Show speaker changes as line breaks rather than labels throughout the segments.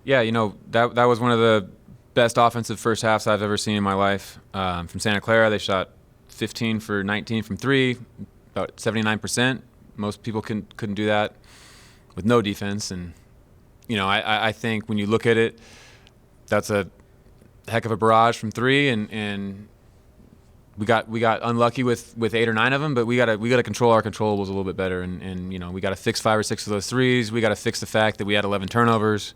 Yeah, that was one of the best offensive first halves I've ever seen in my life. From Santa Clara, they shot 15 for 19 from three, about 79%. Most people couldn't do that with no defense. And, I think when you look at it, that's a heck of a barrage from three, and we got unlucky with 8 or 9 of them, but we got to control our controllables a little bit better, and we got to fix 5 or 6 of those threes. We got to fix the fact that we had 11 turnovers.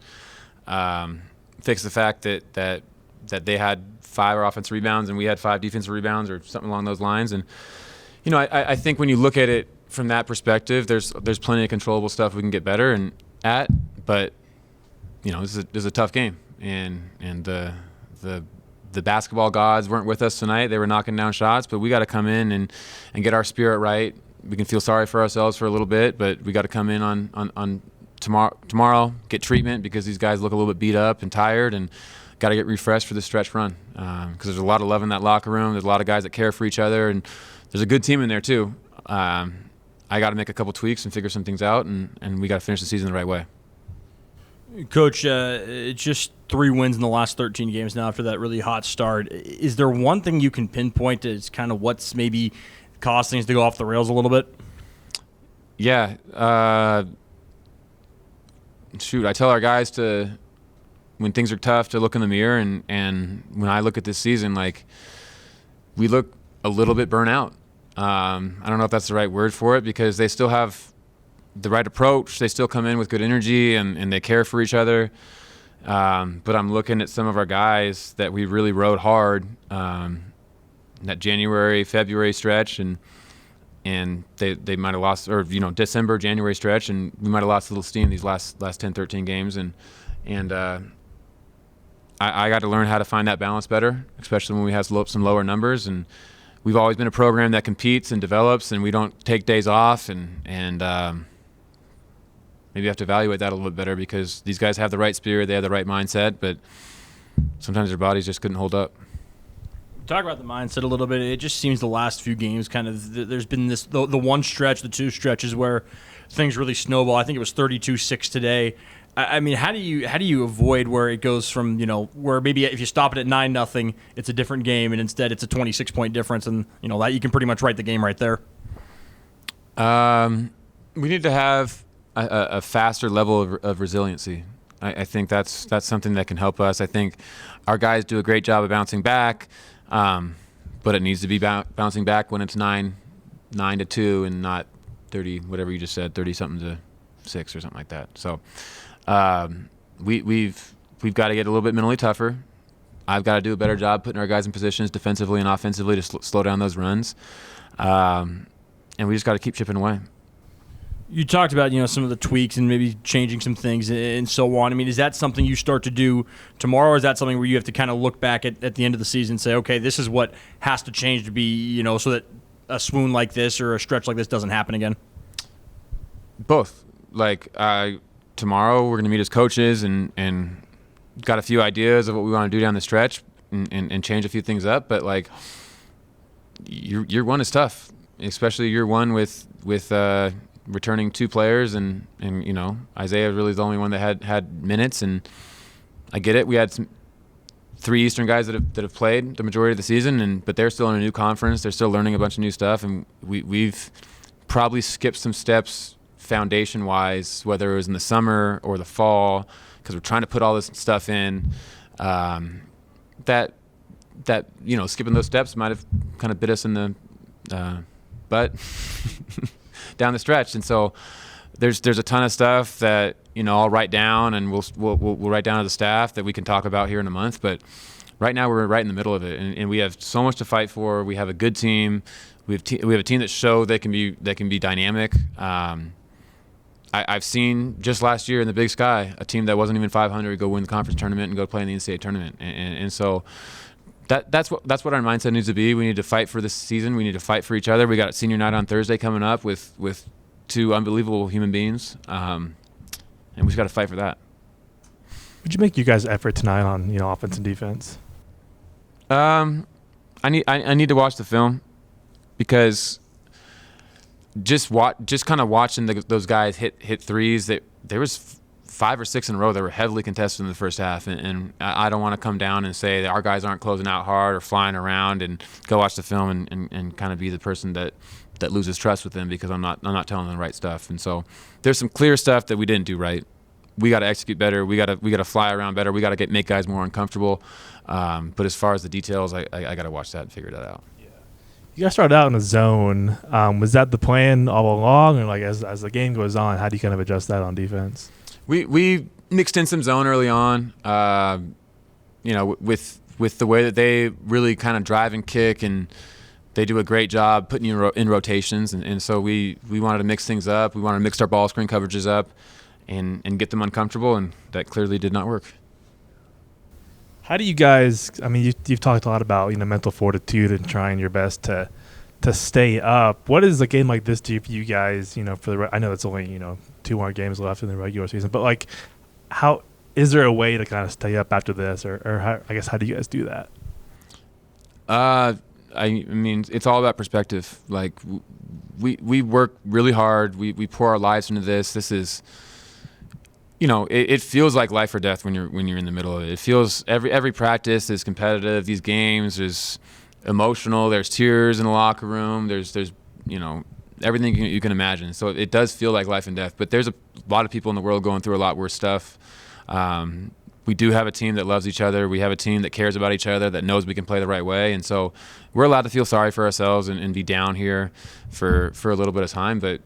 Fix the fact that they had 5 offensive rebounds and we had 5 defensive rebounds or something along those lines. And I think when you look at it from that perspective, there's plenty of controllable stuff we can get better at. But this is a tough game, and the basketball gods weren't with us tonight. They were knocking down shots, but we got to come in and get our spirit right. We can feel sorry for ourselves for a little bit, but we got to come in on tomorrow, get treatment, because these guys look a little bit beat up and tired, and got to get refreshed for this stretch run, because there's a lot of love in that locker room. There's a lot of guys that care for each other, and there's a good team in there too. I got to make a couple tweaks and figure some things out, and we got to finish the season the right way.
Coach, it's just 3 wins in the last 13 games now after that really hot start. Is there one thing you can pinpoint as kind of what's maybe caused things to go off the rails a little bit?
Yeah. I tell our guys to, when things are tough, to look in the mirror, and when I look at this season, like, we look a little bit burnt out. I don't know if that's the right word for it, because they still have the right approach. They still come in with good energy, and they care for each other. But I'm looking at some of our guys that we really rode hard in that January, February stretch, and they might have lost, or December, January stretch, and we might have lost a little steam these last 10, 13 games, and I got to learn how to find that balance better, especially when we have some lower numbers. And we've always been a program that competes and develops, and we don't take days off, and maybe you have to evaluate that a little bit better, because these guys have the right spirit, they have the right mindset, but sometimes their bodies just couldn't hold up.
Talk about the mindset a little bit. It just seems the last few games kind of there's been the one stretch, the 2 stretches where things really snowball. I think it was 32-6 today. I mean, how do you avoid where it goes from, where maybe if you stop it at 9-0, it's a different game, and instead it's a 26-point difference, and that you can pretty much write the game right there.
We need to have a faster level of resiliency. I think that's something that can help us. I think our guys do a great job of bouncing back, but it needs to be bouncing back when it's 9-2 and not 30, whatever you just said, 30-something to 6 or something like that. So we've got to get a little bit mentally tougher. I've got to do a better job putting our guys in positions defensively and offensively to slow down those runs, and we just got to keep chipping away.
You talked about, some of the tweaks and maybe changing some things and so on. I mean, is that something you start to do tomorrow, or is that something where you have to kind of look back at the end of the season and say, okay, this is what has to change to be, so that a swoon like this or a stretch like this doesn't happen again?
Both. Like, tomorrow we're going to meet as coaches and got a few ideas of what we want to do down the stretch and change a few things up. But, like, year one is tough, especially year one with returning 2 players, and Isaiah really is the only one that had minutes, and I get it. We had 3 Eastern guys that have played the majority of the season, but they're still in a new conference. They're still learning a bunch of new stuff, and we've probably skipped some steps foundation-wise, whether it was in the summer or the fall, because we're trying to put all this stuff in. That skipping those steps might have kind of bit us in the butt down the stretch, and so there's a ton of stuff that I'll write down, and we'll write down to the staff that we can talk about here in a month. But right now we're right in the middle of it, and we have so much to fight for. We have a good team. We have a team that showed they can be dynamic. I've seen just last year in the Big Sky a team that wasn't even 500 go win the conference tournament and go play in the NCAA tournament, and so. That's what our mindset needs to be. We need to fight for this season. We need to fight for each other. We got senior night on Thursday coming up with 2 unbelievable human beings, and we just got to fight for that.
Would you make you guys' effort tonight on offense and defense?
I need to watch the film, because just kind of watching those guys hit threes. That there was 5 or 6 in a row that were heavily contested in the first half, and I don't want to come down and say that our guys aren't closing out hard or flying around, and go watch the film and kind of be the person that loses trust with them because I'm not telling them the right stuff. And so there's some clear stuff that we didn't do right. We got to execute better. We got to fly around better. We got to make guys more uncomfortable. But as far as the details, I got to watch that and figure that out.
You guys started out in a zone. Was that the plan all along, or like as the game goes on, how do you kind of adjust that on defense?
We mixed in some zone early on. With the way that they really kind of drive and kick, and they do a great job putting you in rotations. And so we wanted to mix things up. We wanted to mix our ball screen coverages up and get them uncomfortable, and that clearly did not work.
How do you guys? I mean, you've talked a lot about mental fortitude and trying your best to stay up. What is a game like this do for you guys? I know it's only 2 more games left in the regular season, but like, how is there a way to kind of stay up after this, or how do you guys do that?
I mean, it's all about perspective. Like, we work really hard. We pour our lives into this. This is. It feels like life or death when you're in the middle of it. It feels every practice is competitive. These games is emotional. There's tears in the locker room. There's everything you can imagine. So it does feel like life and death. But there's a lot of people in the world going through a lot worse stuff. We do have a team that loves each other. We have a team that cares about each other, that knows we can play the right way. And so we're allowed to feel sorry for ourselves and be down here for a little bit of time. But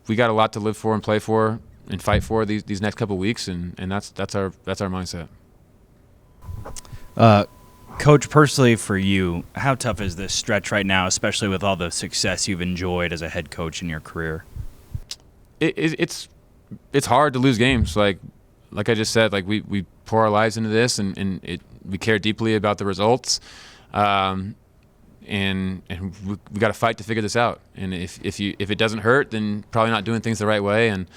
we got a lot to live for and play for and fight for these next couple of weeks, and that's our mindset.
Coach, personally for you, how tough is this stretch right now, especially with all the success you've enjoyed as a head coach in your career?
It's hard to lose games. Like I just said, like we pour our lives into this, and we care deeply about the results, and we got to fight to figure this out. And if it doesn't hurt, then probably not doing things the right way. And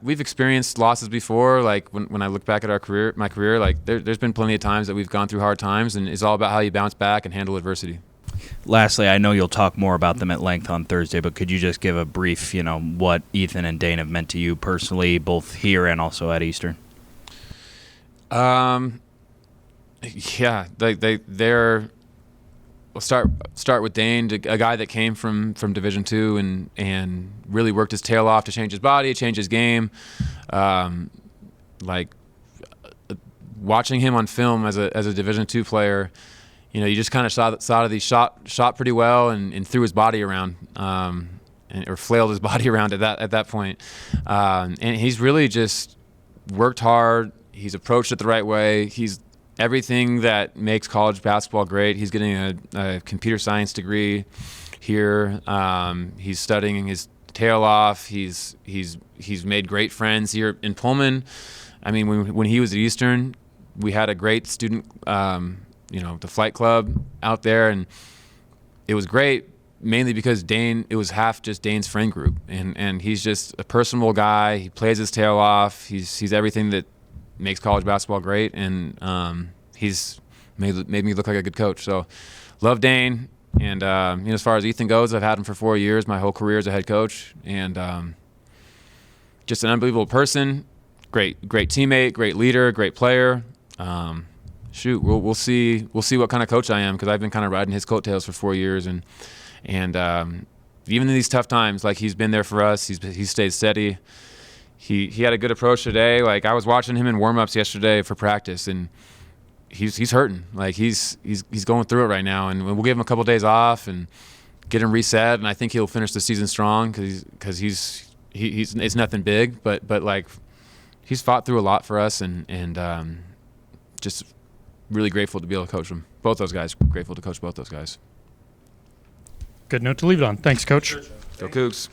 we've experienced losses before. Like when I look back at my career, like there's been plenty of times that we've gone through hard times, and it's all about how you bounce back and handle adversity.
Lastly, I know you'll talk more about them at length on Thursday, but could you just give a brief, what Ethan and Dane have meant to you personally, both here and also at Eastern?
Yeah, they're. We'll start with Dane, a guy that came from Division II and really worked his tail off to change his body, change his game. Watching him on film as a Division II player, you just kind of saw that he shot pretty well and threw his body around, or flailed his body around at that point. And he's really just worked hard. He's approached it the right way. He's everything that makes college basketball great. He's getting a computer science degree here. He's studying his tail off. He's made great friends here in Pullman. I mean, when he was at Eastern, we had a great student, the flight club out there, and it was great mainly because it was half just Dane's friend group, and he's just a personable guy. He plays his tail off. He's everything that makes college basketball great, and he's made me look like a good coach. So love Dane, and as far as Ethan goes, I've had him for 4 years, my whole career as a head coach, and just an unbelievable person, great teammate, great leader, great player. We'll see what kind of coach I am, because I've been kind of riding his coattails for 4 years, and even in these tough times, like, he's been there for us. He's stayed steady. He had a good approach today. Like, I was watching him in warm-ups yesterday for practice, and he's hurting. Like, he's going through it right now, and we'll give him a couple days off and get him reset, and I think he'll finish the season strong because it's nothing big, but like, he's fought through a lot for us, and just really grateful to be able to coach them. Both those guys, grateful to coach both those guys.
Good note to leave it on. Thanks, Coach.
Go Cougs.